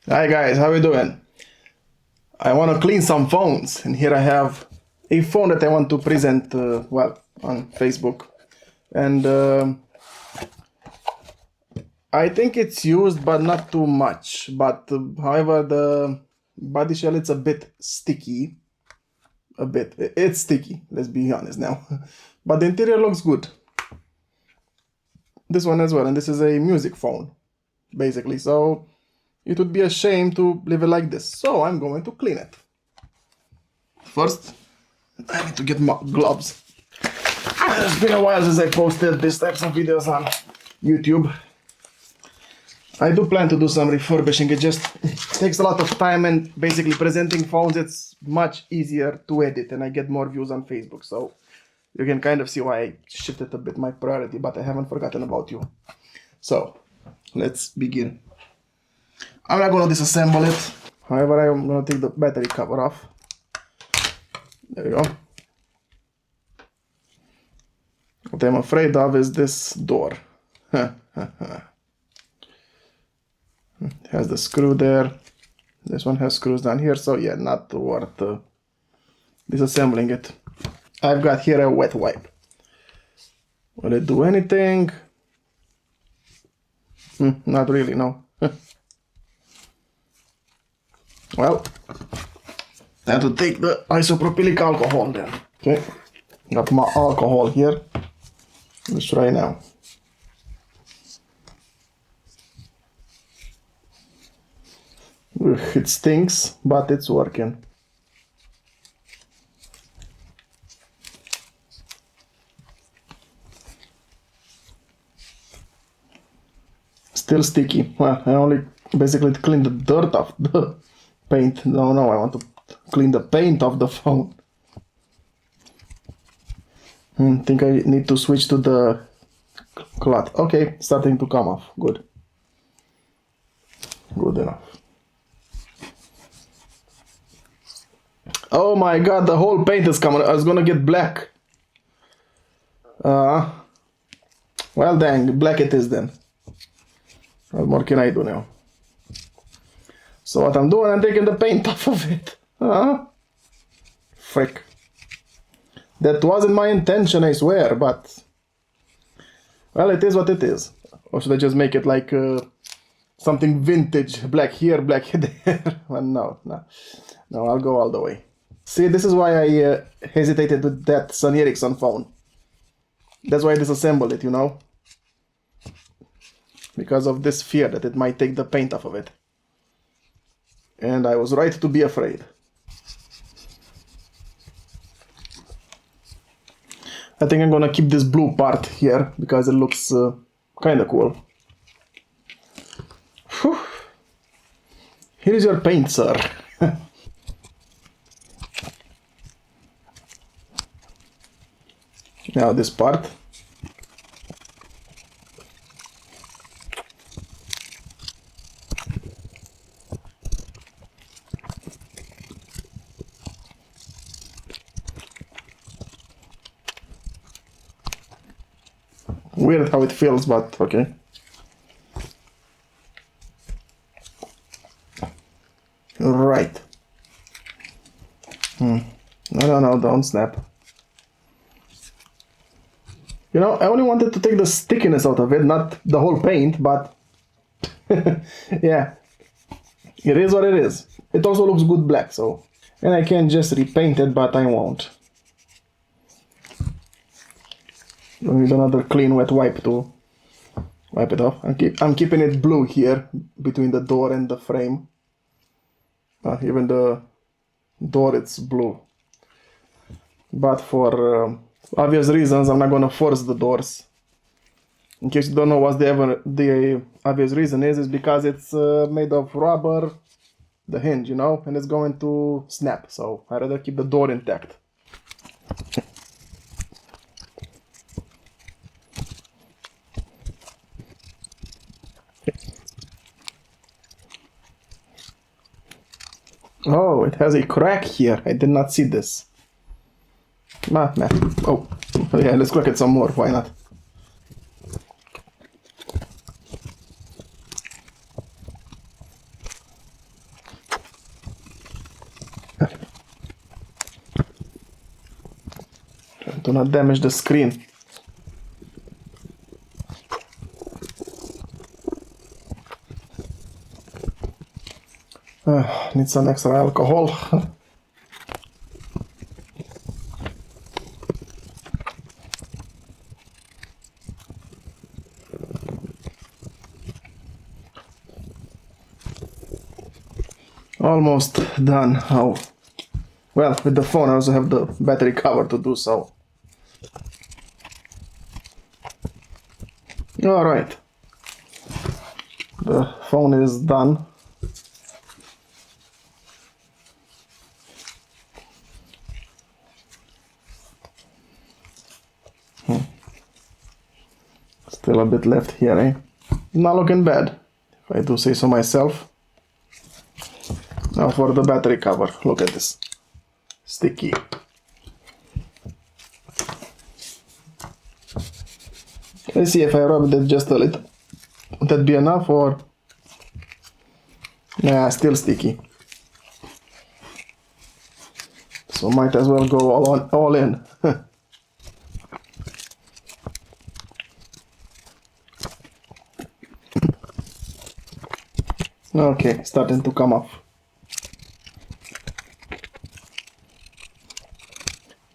Hi guys, how you doing? I want to clean some phones, and here I have a phone that I want to present, on Facebook. And I think it's used, but not too much. But however, the body shell, it's a bit sticky. A bit. It's sticky, let's be honest now. But the interior looks good. This one as well, and this is a music phone, basically. So it would be a shame to leave it like this. So I'm going to clean it. First, I need to get my gloves. It's been a while since I posted these types of videos on YouTube. I do plan to do some refurbishing. It just takes a lot of time, and basically presenting phones, it's much easier to edit, and I get more views on Facebook. So you can kind of see why I shifted a bit my priority, but I haven't forgotten about you. So let's begin. I'm not gonna disassemble it. However, I'm gonna take the battery cover off. There we go. What I'm afraid of is this door. It has the screw there. This one has screws down here, so yeah, not worth disassembling it. I've got here a wet wipe. Will it do anything? Not really, no. Well, I have to take the isopropylic alcohol then. Okay, got my alcohol here. Let's try now. It stinks, but it's working. Still sticky. Well, I only basically cleaned the dirt off the paint. No, I want to clean the paint off the phone. I think I need to switch to the cloth. Okay, starting to come off. Good. Good enough. Oh my god, the whole paint is coming. I was gonna get black. Well, dang, black it is then. What more can I do now? So what I'm doing, I'm taking the paint off of it. Frick. That wasn't my intention, I swear, but... well, it is what it is. Or should I just make it like something vintage? Black here, black there. Well, no, I'll go all the way. See, this is why I hesitated with that Sony Ericsson phone. That's why I disassembled it, you know? Because of this fear that it might take the paint off of it. And I was right to be afraid. I think I'm gonna keep this blue part here because it looks kinda cool. Whew. Here is your paint, sir. Now this part. Weird how it feels, but okay. Right. No, don't snap. You know, I only wanted to take the stickiness out of it, not the whole paint, but yeah, it is what it is. It also looks good black, so... and I can just repaint it, but I won't. I need another clean wet wipe to wipe it off. I'm keeping it blue here, between the door and the frame. Even the door, it's blue. But for obvious reasons, I'm not gonna force the doors. In case you don't know what the obvious reason is because it's made of rubber, the hinge, you know, and it's going to snap. So I'd rather keep the door intact. Oh, it has a crack here. I did not see this. Nah. Oh, yeah, let's crack it some more. Why not? to not damage the screen. Need some extra alcohol. Almost done. Oh, well, with the phone I also have the battery cover to do so. Alright, the phone is done. Still a bit left here, eh? Not looking bad, if I do say so myself. Now for the battery cover, look at this. Sticky. Let's see if I rub it just a little. Would that be enough or... Nah, still sticky. So might as well go all in. Okay, starting to come off.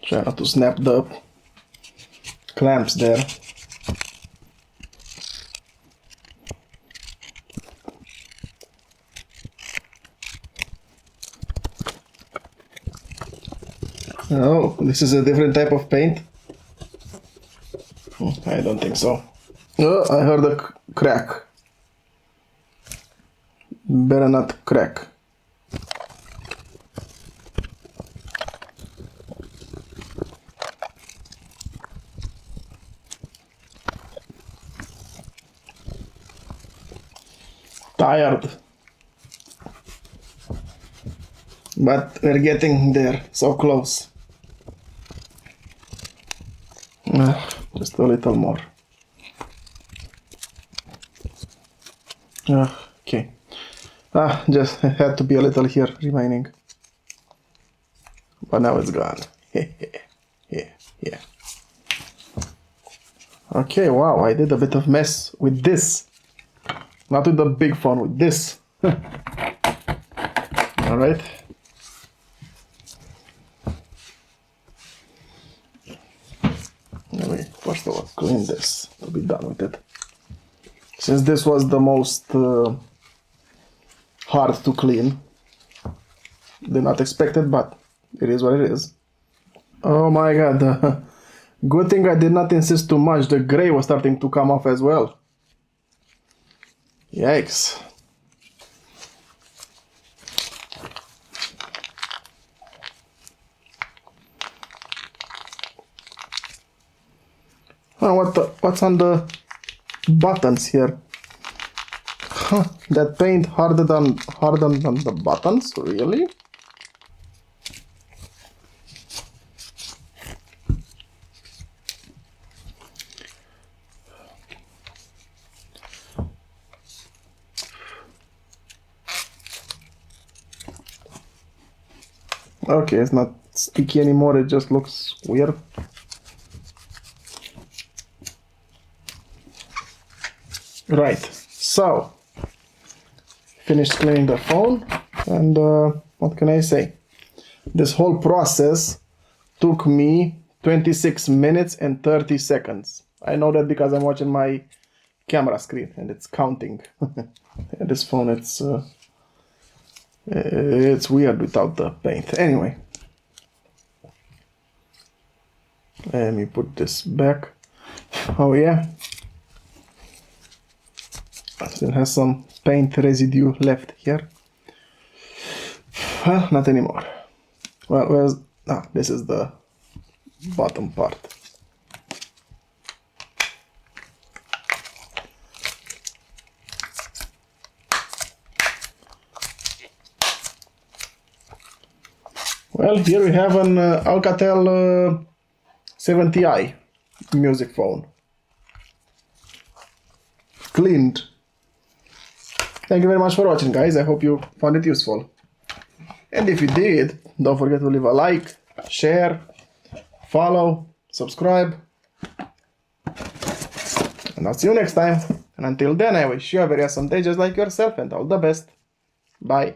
Try not to snap the clamps there. Oh, this is a different type of paint? I don't think so. Oh, I heard a crack. Better not crack. Tired. But we're getting there, so close. Just a little more. Okay. Just had to be a little here remaining. But now it's gone. Yeah. Okay, wow, I did a bit of mess with this. Not with the big phone, with this. Alright. Let me first of all clean this to be done with it. Since this was the most hard to clean. Did not expect it, but it is what it is. Oh my god. Good thing I did not insist too much. The gray was starting to come off as well. Yikes. Oh, what's on the buttons here? Huh, that paint harder than the buttons? Really? Okay, it's not sticky anymore, it just looks weird. Right, so finished cleaning the phone, and what can I say? This whole process took me 26 minutes and 30 seconds. I know that because I'm watching my camera screen and it's counting. This phone, it's weird without the paint. Anyway, let me put this back. Oh yeah, still has some paint residue left here. Well, not anymore. Well, this is the bottom part. Well, here we have an Alcatel C701 music phone. Cleaned. Thank you very much for watching, guys. I hope you found it useful. And if you did, don't forget to leave a like, share, follow, subscribe, and I'll see you next time. And until then, I wish you a very awesome day just like yourself, and all the best. Bye.